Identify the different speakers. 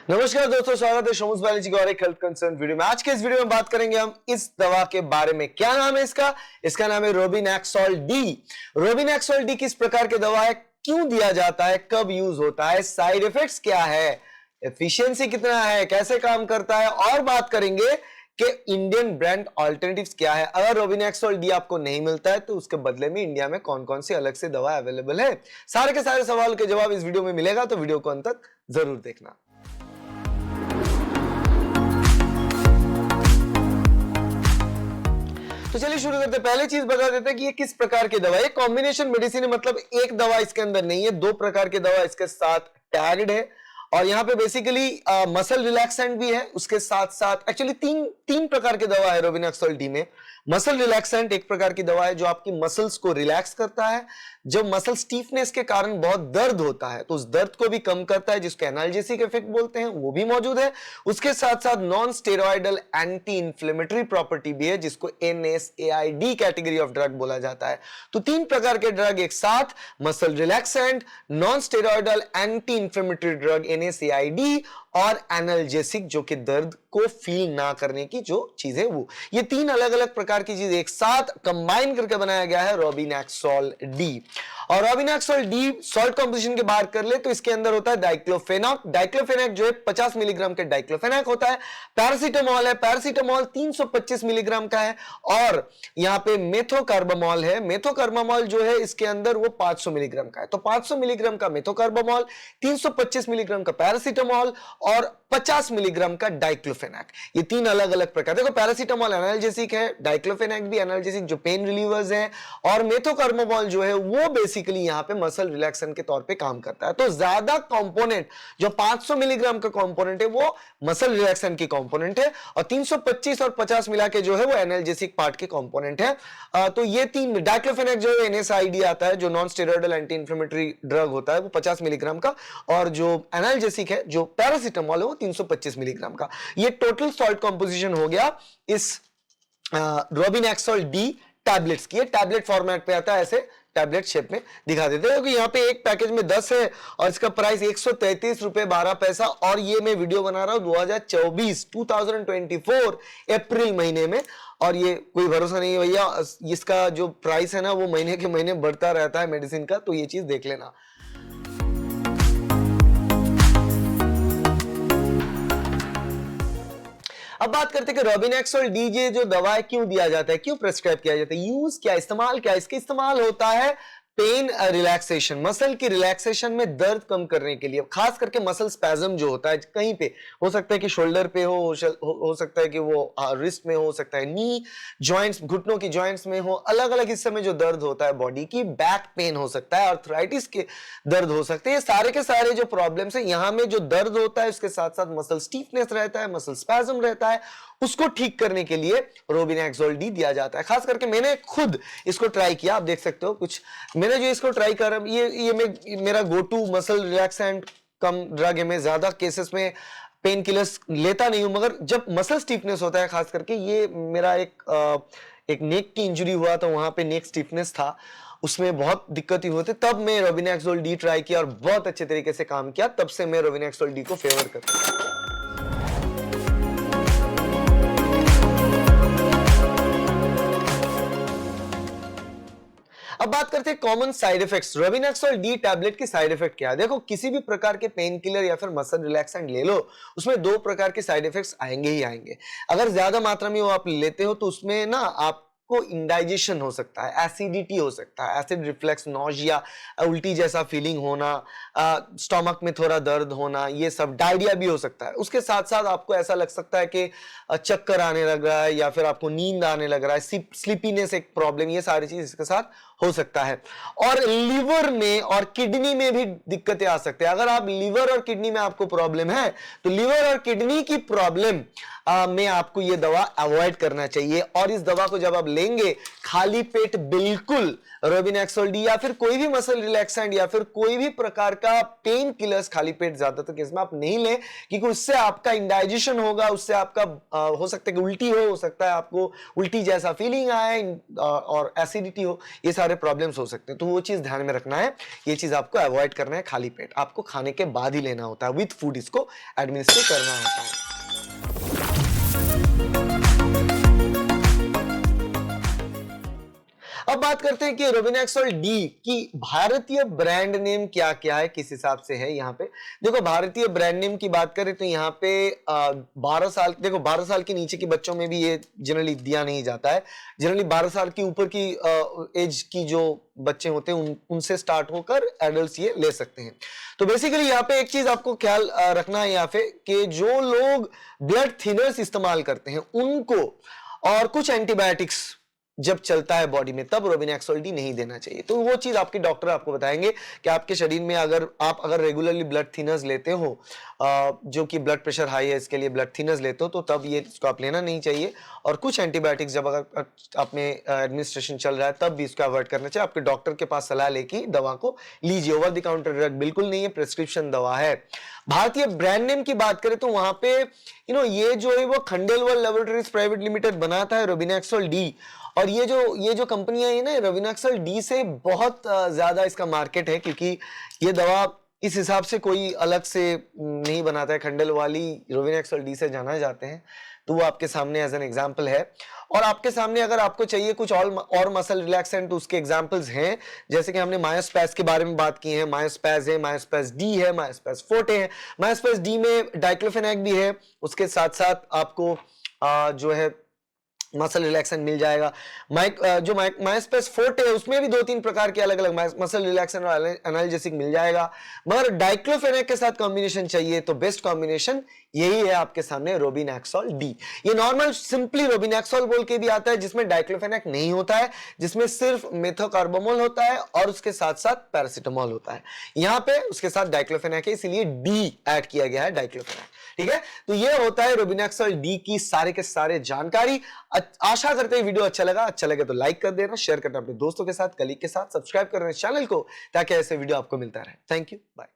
Speaker 1: नमस्कार दोस्तों, स्वागत है शोमुस बायोलॉजी की और एक हेल्थ कंसर्न वीडियो में। आज के इस वीडियो में बात करेंगे हम इस दवा के बारे में। क्या नाम है इसका नाम है रोबिनैक्सॉल डी। रोबिनैक्सॉल डी किस प्रकार की दवा है, क्यों दिया जाता है, कब यूज होता है, साइड इफेक्ट्स क्या है, एफिशिएंसी कितना है, कैसे काम करता है, और बात करेंगे कि इंडियन ब्रांड ऑल्टरनेटिव्स क्या है। अगर रोबिनैक्सॉल डी आपको नहीं मिलता है तो उसके बदले में इंडिया में कौन कौन सी अलग से दवा अवेलेबल है, सारे के सारे सवाल के जवाब इस वीडियो में मिलेगा, तो वीडियो को अंत तक जरूर देखना। तो चलिए शुरू करते हैं। पहले चीज बता देते हैं कि ये किस प्रकार की दवा है। कॉम्बिनेशन मेडिसिन है, मतलब एक दवा इसके अंदर नहीं है, दो प्रकार की दवा इसके साथ टैग्ड है। और यहाँ पे बेसिकली मसल रिलैक्सेंट भी है, उसके साथ साथ एक्चुअली तीन प्रकार की दवा है रोबिनैक्सॉल डी में। मसल रिलैक्सेंट एक प्रकार की दवा है जो आपकी मसल्स को रिलैक्स करता है। जब मसल स्टीफनेस के कारण बहुत दर्द होता है तो उस दर्द को भी कम करता है, जिसको एनाल्जेसिक इफेक्ट बोलते हैं, वो भी मौजूद है। उसके साथ साथ non steroidal anti inflammatory property भी है, जिसको NSAID कैटेगरी ऑफ ड्रग बोला जाता है। तो तीन प्रकार के ड्रग एक साथ, muscle relaxant, non steroidal anti inflammatory drug NSAID और एनाल्जेसिक जो कि दर्द को फील ना करने की जो चीज है वो, ये तीन अलग अलग प्रकार की चीज एक साथ कंबाइन करके बनाया गया है रोबिनैक्सॉल डी। और रोबिनैक्सॉल डी सॉल्ट कंपोजिशन की बात कर ले तो इसके अंदर होता है डाइक्लोफेनाक। डाइक्लोफेनाक जो है 50 मिलीग्राम के डाइक्लोफेनाक होता है। पैरासीटामॉल है, पैरासीटामॉल 325 मिलीग्राम का है। और यहां पे मेथोकार्बामॉल है, मेथोकार्बामॉल जो है इसके अंदर वो 500 मिलीग्राम का है। तो 500 मिलीग्राम का मेथोकार्बामॉल, 325 मिलीग्राम का पैरासीटामॉल और 50 मिलीग्राम का डाइक्लोफेनाक, ये तीन अलग अलग प्रकार। देखो पैरासीटामॉल एनाल्जेसिक है, डाइक्लोफेनाक भी एनाल्जेसिक जो पेन रिलीवर्स हैं, और मेथोकार्बामॉल जो है वो बेसिकली यहां पे मसल रिलैक्सन के तौर पे काम करता है। तो ज्यादा कंपोनेंट जो 500 मिलीग्राम का कंपोनेंट है वो मसल रिलैक्सन की कंपोनेंट है, और 325 और 50 मिला के जो है वो एनाल्जेसिक पार्ट के कंपोनेंट है। तो ये तीन, डाइक्लोफेनाक जो है NSAID आता है, जो non steroidal anti inflammatory drug होता है, वो 50 मिलीग्राम का, और जो एनाल्जेसिक है जो पैरासीटामॉल है वो 325 मिलीग्राम का। ये टोटल सॉल्ट कंपोजिशन हो गया इस रोबिनैक्सॉल डी टैबलेट्स की। टैबलेट फॉर्मेट पे आता है, ऐसे टैबलेट शेप में दिखा देते हैं, क्योंकि यहाँ पे एक पैकेज में 10 है और इसका प्राइस 133 रुपए 12 पैसा। और ये मैं वीडियो बना रहा हूं 2024 अप्रैल महीने में, और ये कोई भरोसा नहीं है भैया, इसका जो प्राइस है ना वो महीने के महीने बढ़ता रहता है मेडिसिन का, तो ये चीज देख लेना। अब बात करते हैं कि रोबिनैक्सॉल डी जो दवा है क्यों दिया जाता है, क्यों प्रेस्क्राइब किया जाता है, यूज क्या, इस्तेमाल क्या। इसका इस्तेमाल होता है पेन रिलैक्सेशन, मसल की रिलैक्सेशन में दर्द कम करने के लिए, खास करके मसल स्पैज्म जो होता है कहीं पे, हो सकता है कि शोल्डर पे हो सकता है कि वो रिस्ट में हो सकता है, नी जॉइंट्स, घुटनों की जॉइंट्स में हो, अलग अलग हिस्से में जो दर्द होता है बॉडी की, बैक पेन हो सकता है, आर्थराइटिस के दर्द हो सकते हैं। ये सारे के सारे जो प्रॉब्लम्स है, यहाँ में जो दर्द होता है उसके साथ साथ मसल स्टीफनेस रहता है, मसल स्पैज्म रहता है, उसको ठीक करने के लिए रोबिनैक्सॉल डी दिया जाता है। खास करके मैंने खुद इसको ट्राई किया, आप देख सकते हो कुछ मैंने जो इसको ट्राई कर, ये मेरा go to muscle relaxant cum drug है। मैं ज्यादा केसेस में पेन किलर्स लेता नहीं हूं, मगर जब मसल स्टीफनेस होता है, खास करके ये मेरा एक नेक की इंजरी हुआ, तो वहां पे नेक स्टीफनेस था, उसमें बहुत दिक्कत ही होती, तब मैं रोबिनैक्सॉल डी ट्राई किया और बहुत अच्छे तरीके से काम किया। तब से मैं रोबिनैक्सॉल डी को फेवर करता हूं। अब बात करते हैं common side effects. Robinaxol D tablet की साइड इफेक्ट क्या है। देखो, किसी भी प्रकार के पेन किलर या फिर मसल रिलैक्सेंट ले लो, उसमें दो प्रकार के साइड इफेक्ट्स आएंगे ही आएंगे। अगर ज्यादा मात्रा में वो आप लेते हो तो उसमें ना आपको इंडाइजेशन हो सकता है, एसिडिटी हो सकता है, एसिड रिफ्लेक्स, नॉजिया, उल्टी जैसा फीलिंग होना, स्टमक में थोड़ा दर्द होना, ये सब, डायरिया भी हो सकता है। उसके साथ साथ आपको ऐसा लग सकता है कि चक्कर आने लग रहा है, या फिर आपको नींद आने लग रहा है, स्लीपीनेस एक प्रॉब्लम, ये सारी चीज इसके साथ हो सकता है। और लिवर में और किडनी में भी दिक्कतें आ सकते हैं। अगर आप लिवर और किडनी में आपको प्रॉब्लम है तो लिवर और किडनी की प्रॉब्लम में आपको यह दवा अवॉइड करना चाहिए। और इस दवा को जब आप लेंगे खाली पेट बिल्कुल रोबिनैक्सॉल डी या फिर कोई भी मसल रिलैक्सेंट या फिर कोई भी प्रकार का पेन किलर्स खाली पेट ज्यादातर केस में आप नहीं लें, क्योंकि उससे आपका इंडाइजेशन होगा, उससे आपका हो सकता है कि उल्टी हो सकता है आपको उल्टी जैसा फीलिंग आए और एसिडिटी हो, ये सारे प्रॉब्लम्स हो सकते हैं, तो वो चीज ध्यान में रखना है, ये चीज आपको अवॉइड करना है। खाली पेट आपको खाने के बाद ही लेना होता है, विथ फूड इसको एडमिनिस्टर करना होता है। अब बात करते हैं कि रोबिनेक्सोल डी की भारतीय ब्रांड नेम क्या क्या है, किस हिसाब से है। यहाँ पे देखो, भारतीय ब्रांड नेम की बात करें तो यहाँ पे 12 साल, देखो 12 साल के नीचे के बच्चों में भी ये जनरली दिया नहीं जाता है। जनरली 12 साल के ऊपर की एज की जो बच्चे होते हैं उनसे स्टार्ट होकर एडल्ट ये ले सकते हैं। तो बेसिकली यहाँ पे एक चीज आपको ख्याल रखना है यहाँ पे कि जो लोग ब्लड थिनर्स इस्तेमाल करते हैं उनको, और कुछ एंटीबायोटिक्स जब चलता है बॉडी में, तब रोबिनेक्सोल डी नहीं देना चाहिए। तो वो चीज आपके डॉक्टर आपको बताएंगे कि आपके शरीर में अगर आप रेगुलरली ब्लड थिनर्स लेते हो, जो कि ब्लड प्रेशर हाई है इसके लिए ब्लड थिनर्स लेते हो, तो तब ये इसको आप लेना नहीं चाहिए। और कुछ एंटीबायोटिक्स जब अगर आप में एडमिनिस्ट्रेशन चल रहा है तब भी इसको अवॉइड करना चाहिए। आपके डॉक्टर के पास सलाह लेके दवा को लीजिए, ओवर द काउंटर ड्रग बिल्कुल नहीं है, प्रिस्क्रिप्शन दवा है। भारतीय ब्रांड नेम की बात करें तो वहां पे ये जो है वो खंडेलवाल लेबोरेटरीज प्राइवेट लिमिटेड बनाता है रोबिनेक्सोल डी। और ये जो कंपनियां है ना, रोबिनेक्सोल डी से बहुत ज्यादा इसका मार्केट है, क्योंकि ये दवा इस हिसाब से कोई अलग से नहीं बनाता है। खंडेलवाल रोबिनेक्सोल डी से जाना जाते हैं, तो वो आपके सामने एज एन एग्जांपल है। और आपके सामने अगर आपको चाहिए कुछ और मसल रिलैक्सेंट, तो उसके एग्जांपल्स हैं, जैसे कि हमने मायोस्पैज के बारे में बात की है। मायोस्पैज है, मायोस्पैज डी है, मायोस्पैज फोर्टे है। मायोस्पैज डी में डाइक्लोफेनाक भी है, उसके साथ साथ आपको जो है मसल रिलैक्सेंट मिल जाएगा। जो मायोस्पैज फोर्टे है उसमें भी 2-3 प्रकार के अलग अलग मसल रिलैक्सेंट और एनाल्जेसिक मिल जाएगा। मगर डाइक्लोफेनाक के साथ कॉम्बिनेशन चाहिए तो बेस्ट कॉम्बिनेशन यही है आपके सामने, रोबिनेक्सोल डी। ये नॉर्मल सिंपली रोबिनेक्सोल बोल के भी आता है, जिसमें डाइक्लोफेनाक नहीं होता है, जिसमें सिर्फ मेथोकार्बामोल होता है और उसके साथ साथ पैरासीटामोल होता है। यहाँ पे उसके साथ डाइक्लोफेनाक है, इसीलिए डी ऐड किया गया है, डाइक्लोफेनाक। ठीक है, तो ये होता है रोबिनेक्सोल डी की सारे के सारे जानकारी। आशा करते हैं वीडियो अच्छा लगे तो लाइक कर देना, शेयर करना अपने दोस्तों के साथ, कलीग के साथ, सब्सक्राइब करना चैनल को, ताकि ऐसे वीडियो आपको मिलता रहे। Thank you, bye.